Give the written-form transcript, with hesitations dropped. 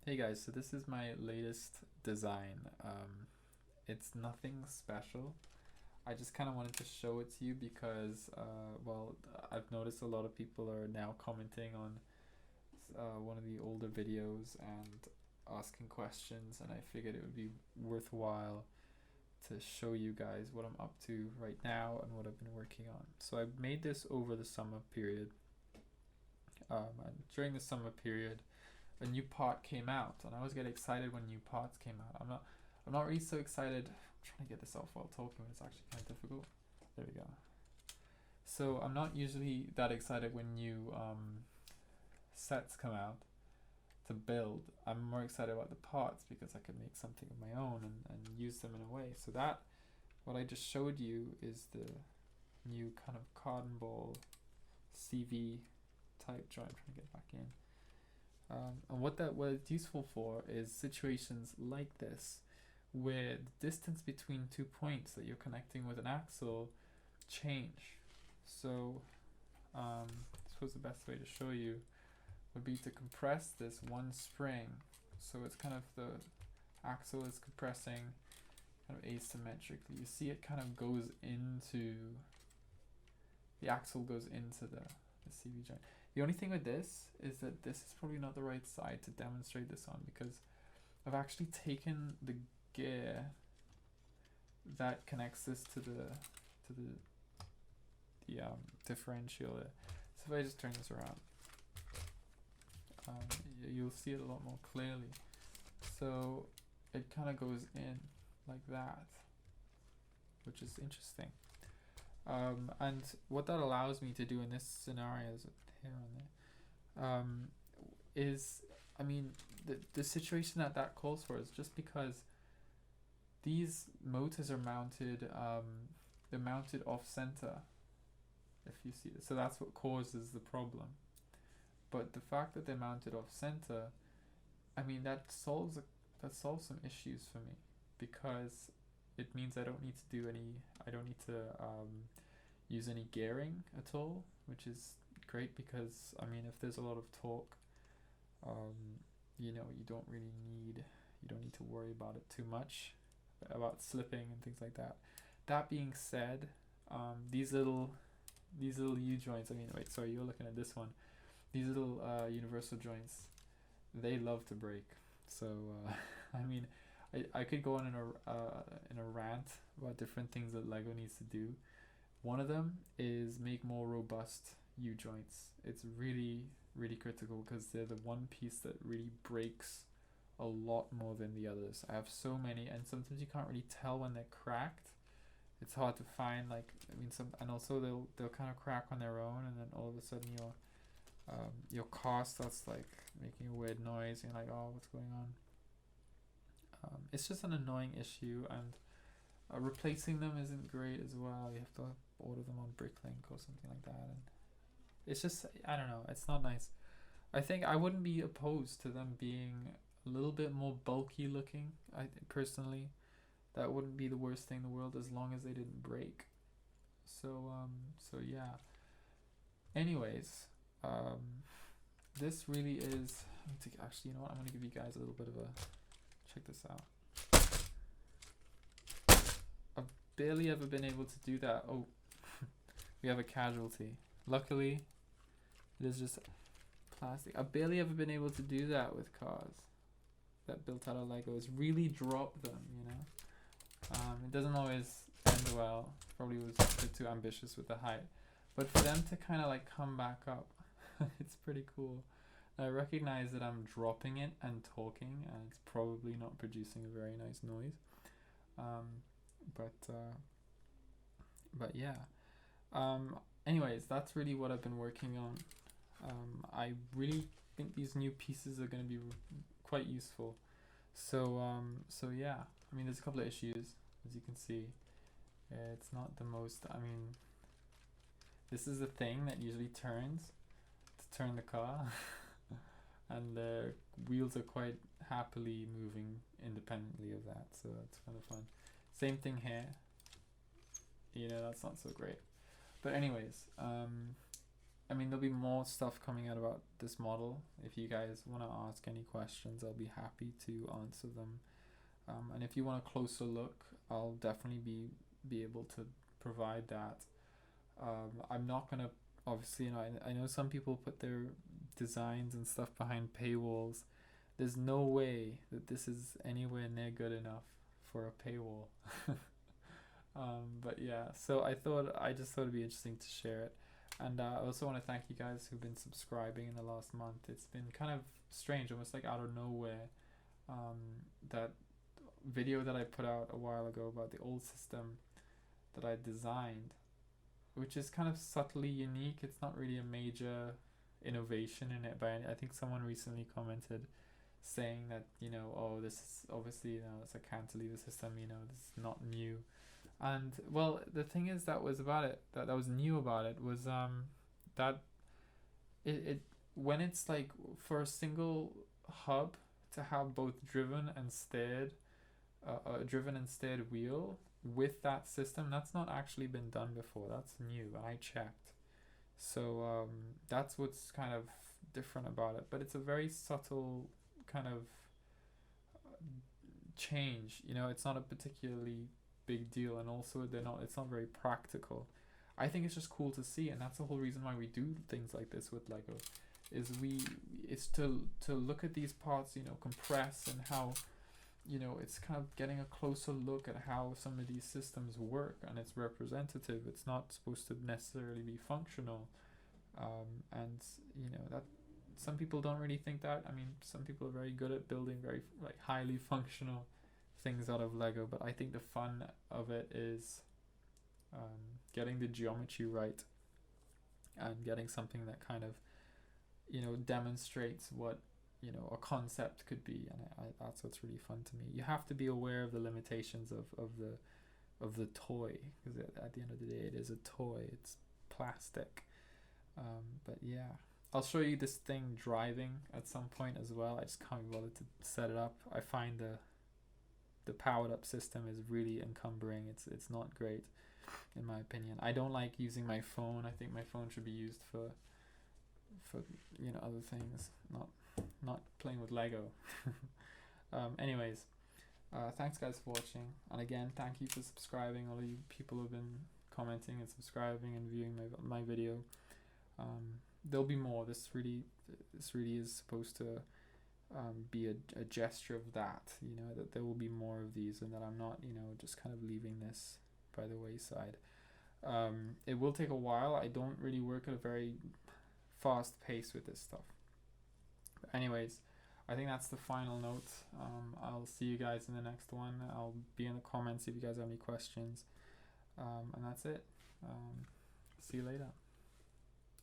Hey guys, so this is my latest design. It's nothing special. I just kind of wanted to show it to you because, well, I've noticed a lot of people are now commenting on one of the older videos and asking questions, and I figured it would be worthwhile to show you guys what I'm up to right now and what I've been working on. So I made this over the summer period, and during the summer period, a new pot came out, and I always get excited when new pots came out. I'm not really so excited. I'm trying to get this off while talking, but it's actually kind of difficult. There we go. So I'm not usually that excited when new sets come out to build. I'm more excited about the pots because I can make something of my own and use them in a way. So that, what I just showed you is the new kind of cotton ball CV type jar. I'm trying to get back in. And what it's useful for is situations like this, where the distance between 2 points that you're connecting with an axle change. So, I suppose the best way to show you would be to compress this one spring. So it's kind of the axle is compressing kind of asymmetrically. You see it kind of goes into, the axle goes into the CV joint. The only thing with this is that this is probably not the right side to demonstrate this on, because I've actually taken the gear that connects this to the differential. So if I just turn this around, you'll see it a lot more clearly. So it kind of goes in like that, which is interesting. And what that allows me to do in this scenario is here on there, is, I mean, the situation that calls for is just because these motors are mounted, they're mounted off center, if you see it. So that's what causes the problem. But the fact that they're mounted off center, I mean, that solves some issues for me, because it means I don't need to use any gearing at all, which is great, because I mean, if there's a lot of torque, you don't need to worry about it too much, about slipping and things like that. That being said, these little U joints, I mean, wait, sorry, you're looking at this one. These little universal joints, they love to break. So I mean, I could go on in a rant about different things that Lego needs to do. One of them is make more robust U joints. It's really, really critical, because they're the one piece that really breaks a lot more than the others. I have so many, and sometimes you can't really tell when they're cracked. It's hard to find, like, I mean, and also they'll kind of crack on their own, and then all of a sudden your car starts like making a weird noise, and you're like, oh, what's going on? It's just an annoying issue, and replacing them isn't great as well. You have to order them on Bricklink or something like that, and it's just, I don't know, it's not nice. I think I wouldn't be opposed to them being a little bit more bulky looking. I personally, that wouldn't be the worst thing in the world, as long as they didn't break. So yeah. Anyways, this really is. Actually, you know what? I'm gonna give you guys a little bit of a check this out. I've barely ever been able to do that. Oh, we have a casualty. Luckily, it is just plastic. I've barely ever been able to do that with cars that built out of Legos. Really drop them, you know. It doesn't always end well. Probably was a bit too ambitious with the height, but for them to kind of like come back up, it's pretty cool. I recognize that I'm dropping it and talking, and it's probably not producing a very nice noise. But yeah. Anyways, that's really what I've been working on. I really think these new pieces are going to be quite useful. So yeah. I mean, there's a couple of issues, as you can see. It's not the most. I mean, this is the thing that usually turns to turn the car. And the wheels are quite happily moving independently of that, so that's kind of fun. Same thing here. That's not so great. But anyways, I mean, there'll be more stuff coming out about this model. If you guys want to ask any questions, I'll be happy to answer them. And if you want a closer look, I'll definitely be able to provide that. I'm not gonna, obviously, you know, I know some people put their designs and stuff behind paywalls. There's no way that this is anywhere near good enough for a paywall. But yeah, so I just thought it'd be interesting to share it. And I also want to thank you guys who've been subscribing in the last month. It's been kind of strange, almost like out of nowhere. That video that I put out a while ago about the old system that I designed, which is kind of subtly unique. It's not really a major innovation in it, but I think someone recently commented saying that, you know, oh, this is obviously, you know, it's a cantilever system, you know, this is not new. And well, the thing is that was about it, that was new about it was that it when it's like for a single hub to have both driven and steered wheel with that system, that's not actually been done before. That's new, and I checked. So that's what's kind of different about it. But it's a very subtle kind of change. You know, it's not a particularly big deal, and also they're not. It's not very practical. I think it's just cool to see, and that's the whole reason why we do things like this with Lego. It's to look at these parts, you know, compress, and how, you know, it's kind of getting a closer look at how some of these systems work, and it's representative. It's not supposed to necessarily be functional, and you know that some people don't really think that. I mean, some people are very good at building very like highly functional things out of Lego, but I think the fun of it is getting the geometry right and getting something that kind of, you know, demonstrates what, you know, a concept could be, and that's what's really fun to me. You have to be aware of the limitations of the toy, because at the end of the day, it is a toy. It's plastic. But yeah, I'll show you this thing driving at some point as well. I just can't be bothered to set it up. I find the powered up system is really encumbering. It's not great, in my opinion. I don't like using my phone. I think my phone should be used for you know, other things, not playing with Lego. Anyways, thanks guys for watching, and again, thank you for subscribing. All you people who've been commenting and subscribing and viewing my video. There'll be more. This really is supposed to be a gesture of that, you know, that there will be more of these, and that I'm not, you know, just kind of leaving this by the wayside. It will take a while. I don't really work at a very fast pace with this stuff. But anyways, I think that's the final note. I'll see you guys in the next one. I'll be in the comments if you guys have any questions. And that's it. See you later.